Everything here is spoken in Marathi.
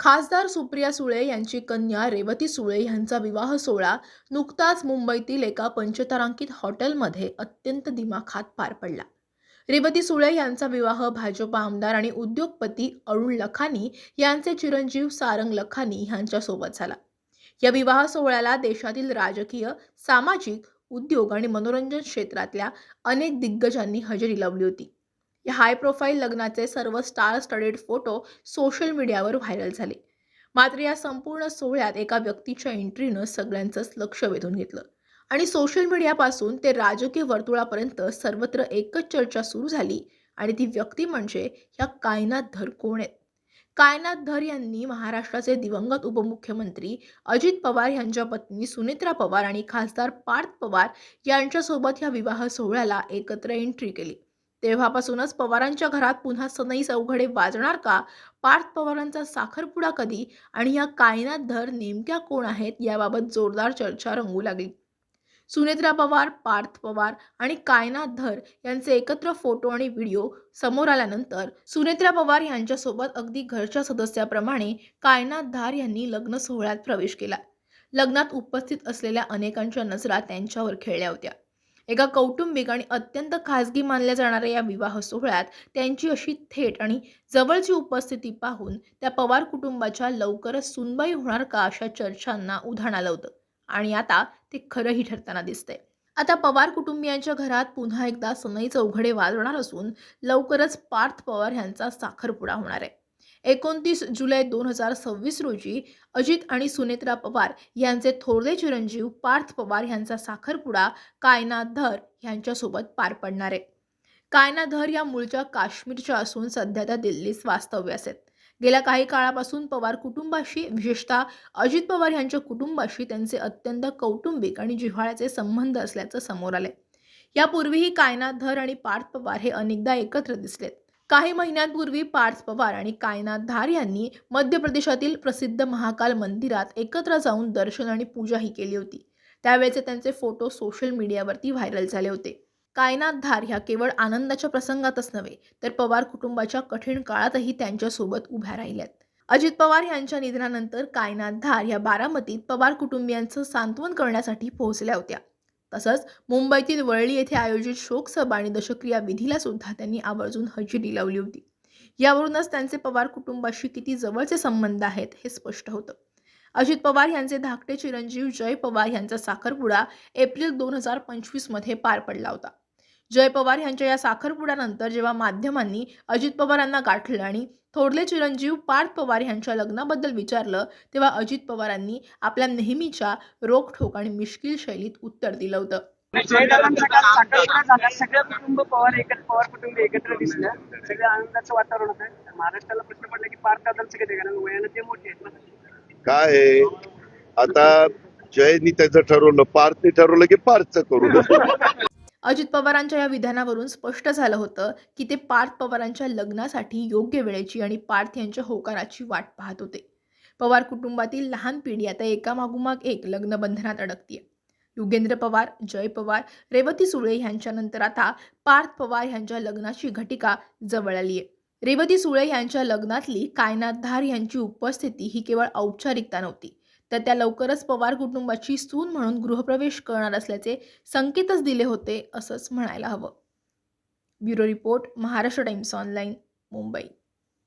खासदार सुप्रिया सुळे यांची कन्या रेवती सुळे यांचा विवाह सोहळा नुकताच मुंबईतील एका पंचतारांकित हॉटेलमध्ये अत्यंत दिमाखात पार पडला। रेवती सुळे यांचा विवाह भाजप आमदार आणि उद्योगपती अरुण लखानी यांचे चिरंजीव सारंग लखानी यांच्यासोबत झाला। या विवाह सोहळ्याला देशातील राजकीय, सामाजिक, उद्योग आणि मनोरंजन क्षेत्रातल्या अनेक दिग्गजांनी हजेरी लावली होती। या हाय प्रोफाईल लग्नाचे सर्व स्टार स्टडेड फोटो सोशल मीडियावर व्हायरल झाले। मात्र या संपूर्ण सोहळ्यात एका व्यक्तीच्या एंट्रीनं सगळ्यांचंच लक्ष वेधून घेतलं आणि सोशल मीडियापासून ते राजकीय वर्तुळापर्यंत सर्वत्र एकच चर्चा सुरू झाली आणि ती व्यक्ती म्हणजे या कायनात धर कोण आहेत। कायनात धर यांनी महाराष्ट्राचे दिवंगत उपमुख्यमंत्री अजित पवार यांच्या पत्नी सुनेत्रा पवार आणि खासदार पार्थ पवार यांच्यासोबत या विवाह सोहळ्याला एकत्र एंट्री केली। तेव्हापासूनच पवारांच्या घरात पुन्हा सनई चौघडे वाजणार का, पार्थ पवारांचा साखरपुडा कधी आणि या कायनात धर नेमक्या कोण आहेत याबाबत जोरदार चर्चा रंगू लागली। सुनेत्रा पवार, पार्थ पवार आणि कायनात धर यांचे एकत्र फोटो आणि व्हिडिओ समोर आल्यानंतर सुनेत्रा पवार यांच्यासोबत अगदी घरच्या सदस्याप्रमाणे कायनात धर यांनी लग्न सोहळ्यात प्रवेश केला। लग्नात उपस्थित असलेल्या अनेकांच्या नजरा त्यांच्यावर खेळल्या होत्या। एका कौटुंबिक आणि अत्यंत खासगी मानल्या जाणाऱ्या या विवाह सोहळ्यात त्यांची अशी थेट आणि जवळची उपस्थिती पाहून त्या पवार कुटुंबाच्या लवकरच सुनबाई होणार का अशा चर्चांना उधाण आलं होतं आणि आता ते खरंही ठरताना दिसतंय। आता पवार कुटुंबियांच्या घरात पुन्हा एकदा सनई चौघडे वाजवणार असून लवकरच पार्थ पवार यांचा साखरपुडा होणार आहे। 29 जुलै 2026 रोजी अजित आणि सुनेत्रा पवार यांचे थोरले चिरंजीव पार्थ पवार यांचा साखरपुडा कायनात धर यांच्यासोबत पार पडणार आहे। कायनात धर या मूळच्या काश्मीरच्या असून सध्या त्या दिल्लीत वास्तव्यास आहेत। गेल्या काही काळापासून पवार कुटुंबाशी, विशेषतः अजित पवार यांच्या कुटुंबाशी त्यांचे अत्यंत कौटुंबिक आणि जिव्हाळ्याचे संबंध असल्याचं समोर आले। यापूर्वीही कायनात धर आणि पार्थ पवार हे अनेकदा एकत्र दिसलेत। काही महिन्यांपूर्वी पार्थ पवार आणि कायनात धर यांनी मध्य प्रदेशातील प्रसिद्ध महाकाल मंदिरात एकत्र जाऊन दर्शन आणि पूजाही केली होती। त्यावेळेचे त्यांचे फोटो सोशल मीडियावरती व्हायरल झाले होते। कायनात धर ह्या केवळ आनंदाच्या प्रसंगातच नव्हे तर पवार कुटुंबाच्या कठीण काळातही त्यांच्यासोबत उभ्या राहिल्यात। अजित पवार यांच्या निधनानंतर कायनात धर या बारामतीत पवार कुटुंबियांचं सांत्वन करण्यासाठी पोहोचल्या होत्या। तसंच मुंबईतील वरळी येथे आयोजित शोकसभा आणि दशक्रिया विधीला सुद्धा त्यांनी आवर्जून हजेरी लावली होती। यावरूनच त्यांचे पवार कुटुंबाशी किती जवळचे संबंध आहेत हे स्पष्ट होतं। अजित पवार यांचे धाकटे चिरंजीव जय पवार यांचा साखरपुडा एप्रिल 2025 मध्ये पार पडला होता। जय पवार यांच्या या साखरपुड्यानंतर जेव्हा माध्यमांनी अजित पवार यांना गाठलं आणि थोरले चिरंजीव पार्थ पवार यांच्या लग्नाबद्दल विचारलं तेव्हा अजित पवारांनी आपल्या नेहमीच्या रोखठोक आणि मिश्कील शैलीत उत्तर दिलं होतं। सगळं कुटुंब पवार कुटुंब एकत्र दिसलं, सगळं आनंदाचं वातावरण होतं। महाराष्ट्राला प्रश्न पडला की पार्थ दादांचं कधी, कारण वयाला ते मोठे आहेत ना। काय आहे आता, जयनी त्याचं ठरवलं, पार्थने ठरवलं की पार्थचं करू। अजित पवारांच्या या विधानावरून स्पष्ट झालं होतं की ते पार्थ पवारांच्या लग्नासाठी योग्य वेळेची आणि पार्थ यांच्या होकाराची वाट पाहत होते। पवार कुटुंबातील लहान पिढी आता एकामागोमाग एक लग्नबंधनात अडकतीये। युगेंद्र पवार, जय पवार, रेवती सुळे यांच्यानंतर आता पार्थ पवार यांच्या लग्नाची घटिका जवळ आली आहे। रेवती सुळे यांच्या लग्नातली कायनात धर यांची उपस्थिती ही केवळ औपचारिकता नव्हती, तर त्या लवकरच पवार कुटुंबाची सून म्हणून गृहप्रवेश करणार असल्याचे संकेतच दिले होते असंच म्हणायला हवं। Bureau report, Maharashtra times online, Mumbai.